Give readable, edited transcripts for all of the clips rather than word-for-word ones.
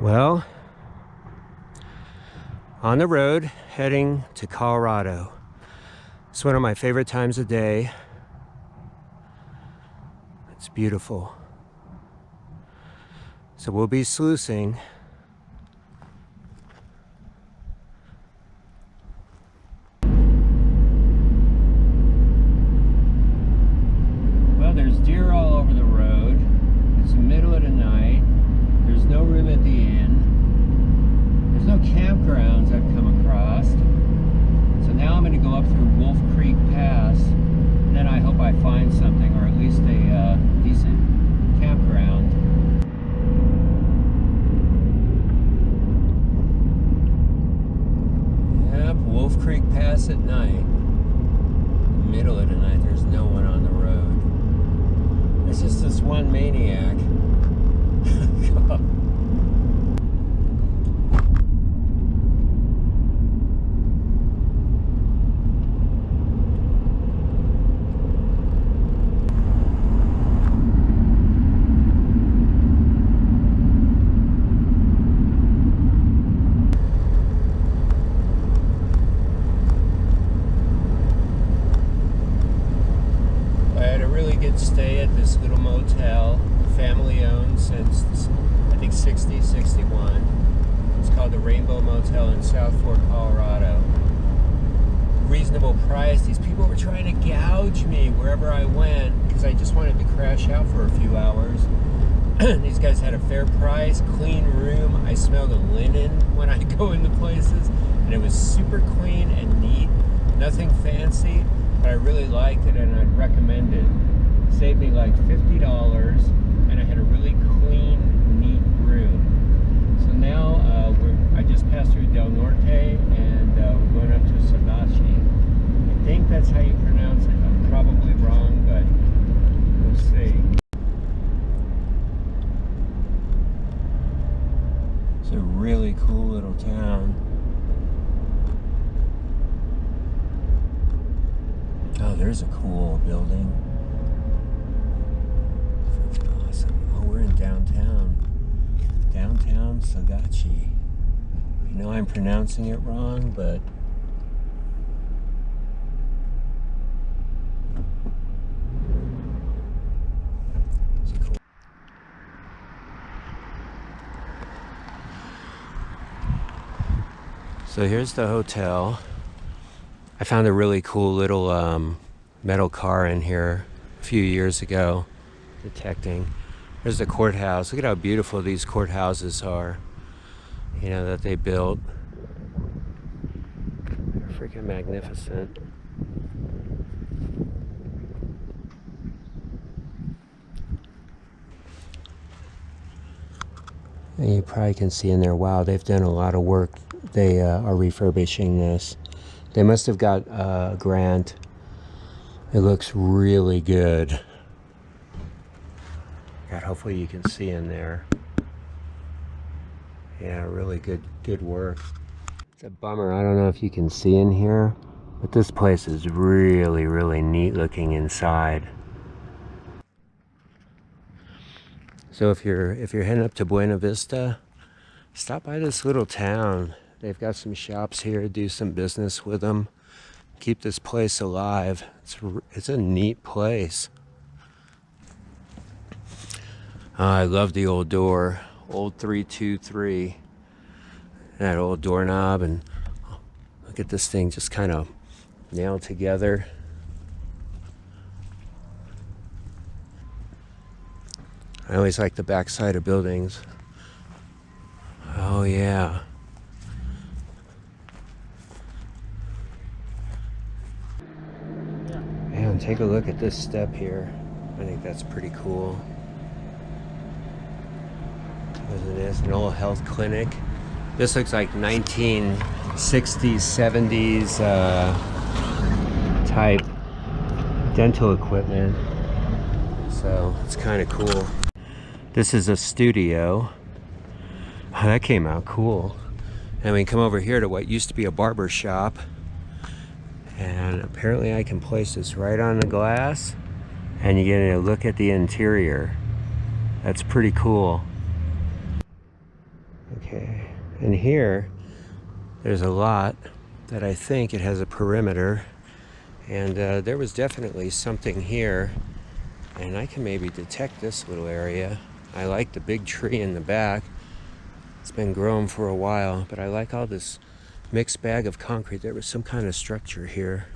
Well, on the road heading to Colorado. It's one of my favorite times of day. It's beautiful. So we'll be sluicing. Well, there's deer all over the road. It's the middle of the night. There's no room at the inn. There's no campgrounds I've come across. So now I'm going to go up through Wolf Creek Pass, and then I hope I find something, or at least a decent campground. Yep, Wolf Creek Pass at night. Middle of the night, there's no one on the road. There's just this one maniac. God. Stay at this little motel, family owned since I think 61. It's called the Rainbow Motel in South Fork, Colorado. Reasonable price. These people were trying to gouge me wherever I went because I just wanted to crash out for a few hours. These guys had a fair price, clean room. I smell the linen when I go into places, and it was super clean and neat. Nothing fancy, but I really liked it and I'd recommend it. Saved me like $50, and I had a really clean, neat room. So now I just passed through Del Norte, and we're going up to Sagachi. I think that's how you pronounce it. I'm probably wrong, but we'll see. It's a really cool little town. Oh, there's a cool building. We're in downtown Sagachi. I know I'm pronouncing it wrong, but it's cool. So here's the hotel. I found a really cool little metal car in here a few years ago, detecting. There's the courthouse. Look at how beautiful these courthouses are, you know, that they built. They're freaking magnificent. And you probably can see in there, wow, they've done a lot of work. They are refurbishing this. They must have got a grant. It looks really good. God, hopefully you can see in there. Yeah, really good work. It's a bummer. I don't know if you can see in here, but this place is really neat looking inside. So if you're heading up to Buena Vista, stop by this little town. They've got some shops here. Do some business with them. Keep this place alive. It's a neat place. I love the old door, old 323. That old doorknob, and look at this thing just kind of nailed together. I always like the back side of buildings. Oh yeah. Man, take a look at this step here. I think that's pretty cool. It is an old health clinic. This looks like 1960s, 70s type dental equipment. So it's kind of cool. This is a studio. Oh, that came out cool. And we come over here to what used to be a barber shop. And apparently I can place this right on the glass and you get a look at the interior. That's pretty cool. Okay, and here there's a lot that I think it has a perimeter, and there was definitely something here, and I can maybe detect this little area. I like the big tree in the back. It's been growing for a while, but I like all this mixed bag of concrete. There was some kind of structure here.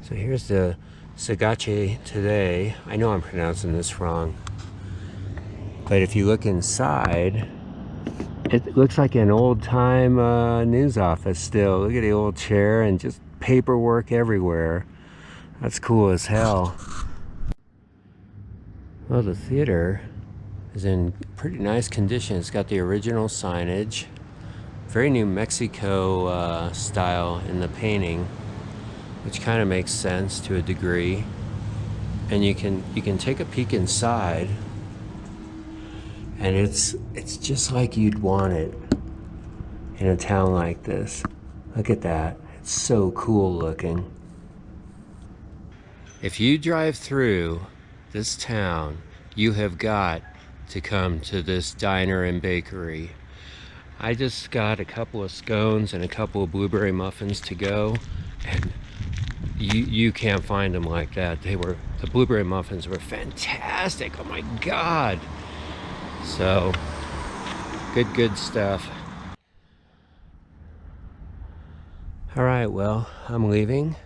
So here's the Sagache today. I know I'm pronouncing this wrong, but if you look inside, it looks like an old-time news office still. Look at the old chair and just paperwork everywhere. That's cool as hell. Well, the theater is in pretty nice condition. It's got the original signage. Very New Mexico style in the painting, which kind of makes sense to a degree. And you can take a peek inside, and it's just like you'd want it in a town like this. Look at that. It's so cool looking. If you drive through this town, you have got to come to this diner and bakery. I just got a couple of scones and a couple of blueberry muffins to go, and you can't find them like that. The blueberry muffins were fantastic. Oh my God. So good stuff. All right, well, I'm leaving,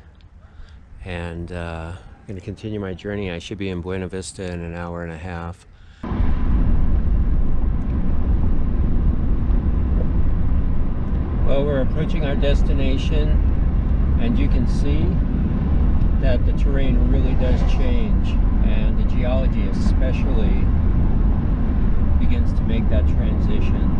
and I'm gonna continue my journey. I should be in Buena Vista in an hour and a half. Well, we're approaching our destination, and you can see that the terrain really does change, and the geology especially begins to make that transition.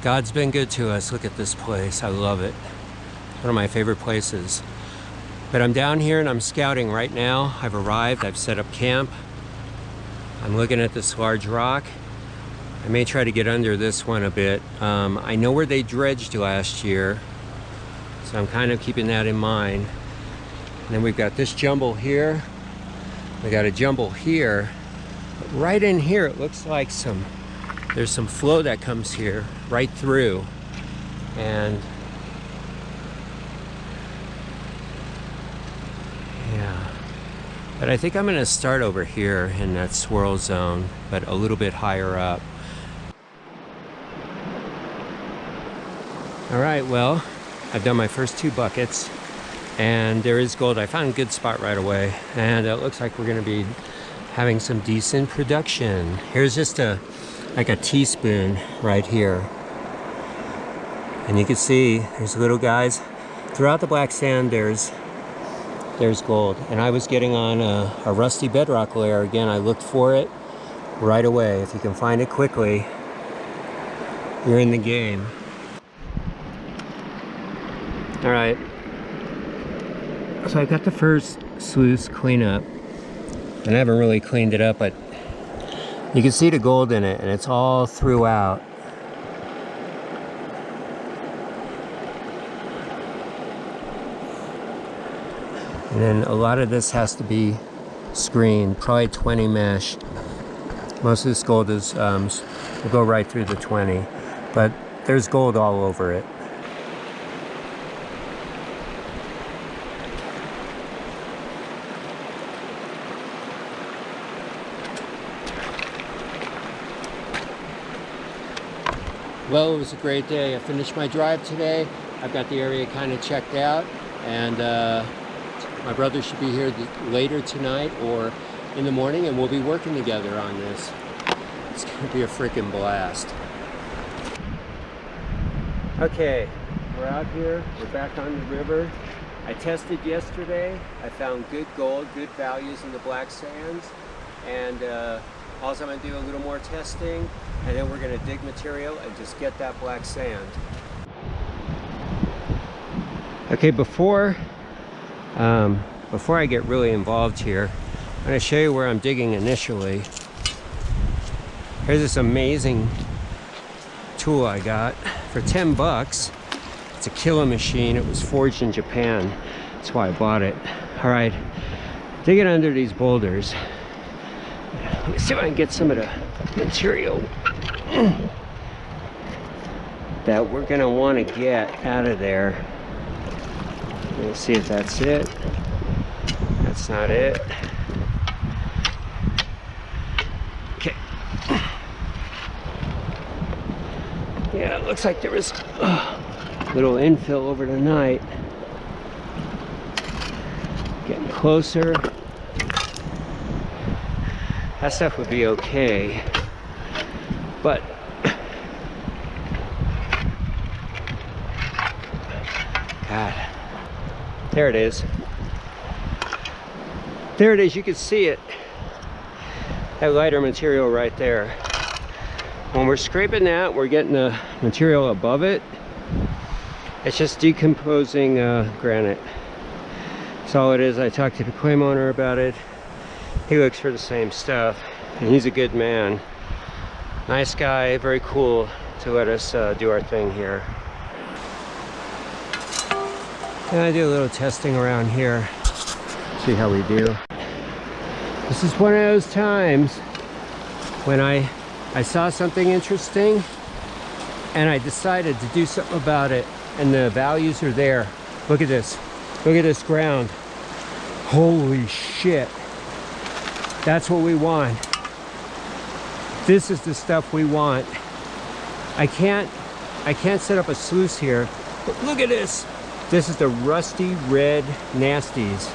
God's been good to us. Look at this place. I love it. One of my favorite places. But I'm down here and I'm scouting right now. I've arrived. I've set up camp. I'm looking at this large rock. I may try to get under this one a bit. I know where they dredged last year, so I'm kind of keeping that in mind. And then we've got this jumble here. We got a jumble here. But right in here, it looks like there's some flow that comes here right through. And yeah, but I think I'm gonna start over here in that swirl zone, but a little bit higher up. All right, well, I've done my first 2 buckets, and there is gold. I found a good spot right away, and it looks like we're gonna be having some decent production. Here's just like a teaspoon right here. And you can see there's little guys. Throughout the black sand, there's gold. And I was getting on a rusty bedrock layer. Again, I looked for it right away. If you can find it quickly, you're in the game. All right. So I got the first sluice cleanup, and I haven't really cleaned it up, but you can see the gold in it, and it's all throughout. And then a lot of this has to be screened, probably 20 mesh. Most of this gold is will go right through the 20, but there's gold all over it. Well, it was a great day. I finished my drive today. I've got the area kind of checked out, and my brother should be here later tonight or in the morning, and we'll be working together on this. It's gonna be a freaking blast. Okay, we're out here. We're back on the river. I tested yesterday. I found good gold, good values in the black sands, and also I'm gonna do a little more testing, and then we're gonna dig material and just get that black sand. Okay, before I get really involved here, I'm gonna show you where I'm digging initially. Here's this amazing tool I got for 10 bucks. It's a killer machine. It was forged in Japan. That's why I bought it. All right, digging under these boulders. Let me see if I can get some of the material that we're gonna want to get out of there. Let's see if that's it. That's not it. Okay. Yeah, it looks like there was a little infill over the night. Getting closer. That stuff would be okay, but God, there it is. There it is, you can see it. That lighter material right there. When we're scraping that, we're getting the material above it. It's just decomposing granite. That's all it is. I talked to the claim owner about it. He looks for the same stuff, and he's a good man. Nice guy, very cool to let us do our thing here. And I do a little testing around here, see how we do. This is one of those times when I saw something interesting and I decided to do something about it, and the values are there. Look at this. Look at this ground. Holy shit. That's what we want. This is the stuff we want. I can't set up a sluice here, but look at this. This is the rusty red nasties.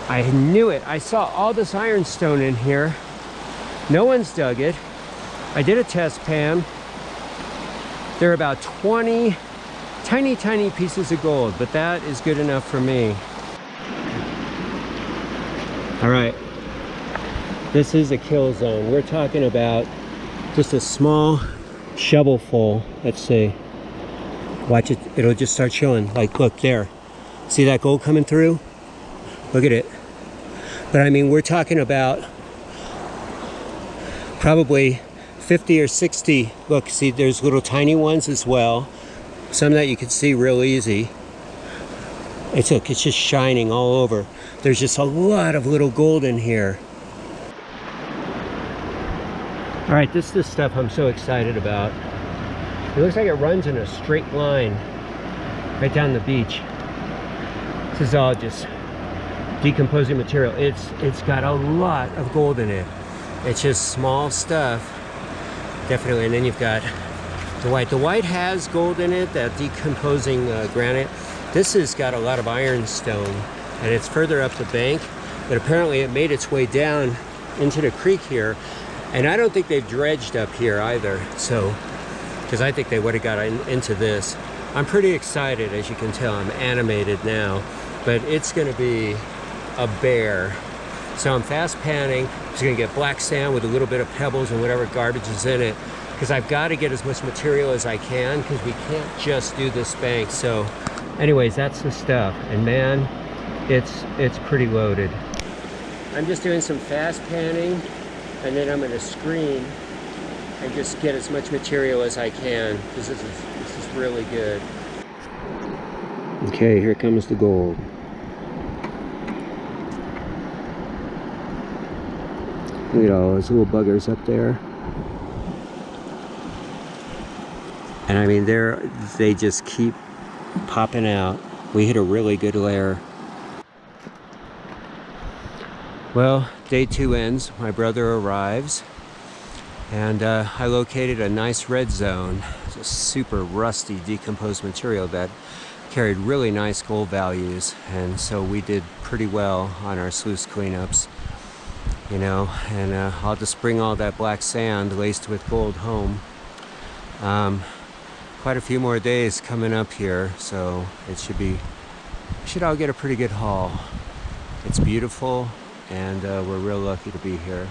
I knew it. I saw all this ironstone in here. No one's dug it. I did a test pan. There are about 20 tiny pieces of gold, but that is good enough for me. All right. This is a kill zone. We're talking about just a small shovelful. Let's see. Watch it. It'll just start showing. Like, look there. See that gold coming through? Look at it. But I mean, we're talking about probably 50 or 60. Look, see, there's little tiny ones as well. Some that you can see real easy. It's just shining all over. There's just a lot of little gold in here. All right, this is the stuff I'm so excited about. It looks like it runs in a straight line right down the beach. This is all just decomposing material. It's got a lot of gold in it. It's just small stuff, definitely. And then you've got the white. The white has gold in it, that decomposing granite. This has got a lot of ironstone, and it's further up the bank, but apparently it made its way down into the creek here. And I don't think they've dredged up here either, so, because I think they would have got into this. I'm pretty excited, as you can tell. I'm animated now, but it's going to be a bear. So I'm fast panning. I'm just going to get black sand with a little bit of pebbles and whatever garbage is in it, because I've got to get as much material as I can, because we can't just do this bank. So anyways, that's the stuff, and man, it's pretty loaded. I'm just doing some fast panning, and then I'm going to screen and just get as much material as I can, because this is really good. Okay, here comes the gold. Look at all those little buggers up there. And I mean, they just keep popping out. We hit a really good layer. Well, day 2 ends. My brother arrives, and I located a nice red zone. It's a super rusty, decomposed material that carried really nice gold values, and so we did pretty well on our sluice cleanups, you know. And I'll just bring all that black sand laced with gold home. Quite a few more days coming up here, so we should all get a pretty good haul. It's beautiful, and we're real lucky to be here.